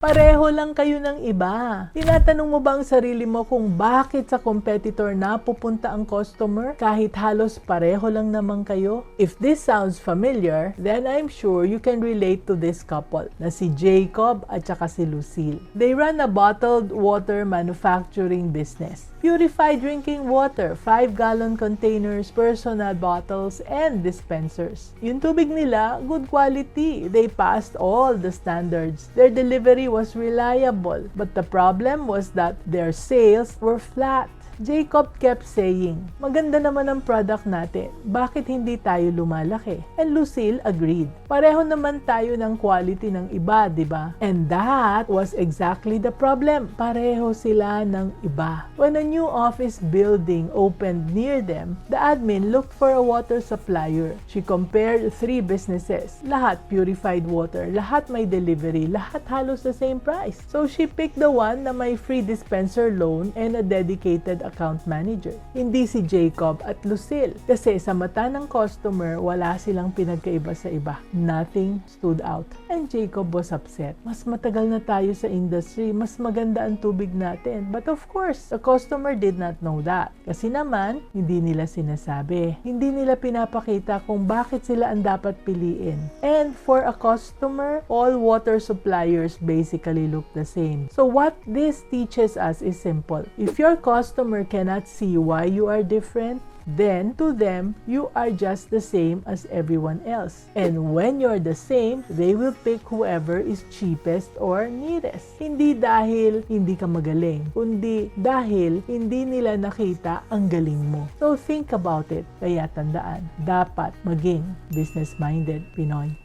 Pareho lang kayo ng iba. Tinatanong mo ba ang sarili mo kung bakit sa competitor napupunta ang customer kahit halos pareho lang naman kayo? If this sounds familiar, then I'm sure you can relate to this couple na si Jacob at saka si Lucille. They run a bottled water manufacturing business. Purified drinking water, 5-gallon containers, personal bottles, and dispensers. Yung tubig nila, good quality. They passed all the standards. Their delivery was reliable, but the problem was that their sales were flat. Jacob kept saying, maganda naman ang product natin, bakit hindi tayo lumalaki? And Lucille agreed. Pareho naman tayo ng quality ng iba, di ba? And that was exactly the problem. Pareho sila ng iba. When a new office building opened near them, the admin looked for a water supplier. She compared 3 businesses. Lahat purified water, lahat may delivery, lahat halos the same price. So she picked the one na may free dispenser loan and a dedicated account manager. Hindi si Jacob at Lucille. Kasi sa mata ng customer, wala silang pinagkaiba sa iba. Nothing stood out. And Jacob was upset. Mas matagal na tayo sa industry, mas maganda ang tubig natin. But of course, the customer did not know that. Kasi naman, hindi nila sinasabi. Hindi nila pinapakita kung bakit sila ang dapat piliin. And for a customer, all water suppliers basically look the same. So what this teaches us is simple. If your customer cannot see why you are different, then to them, you are just the same as everyone else. And when you're the same, they will pick whoever is cheapest or nearest. Hindi dahil hindi ka magaling, kundi dahil hindi nila nakita ang galing mo. So think about it. Kaya tandaan, dapat maging business-minded Pinoy.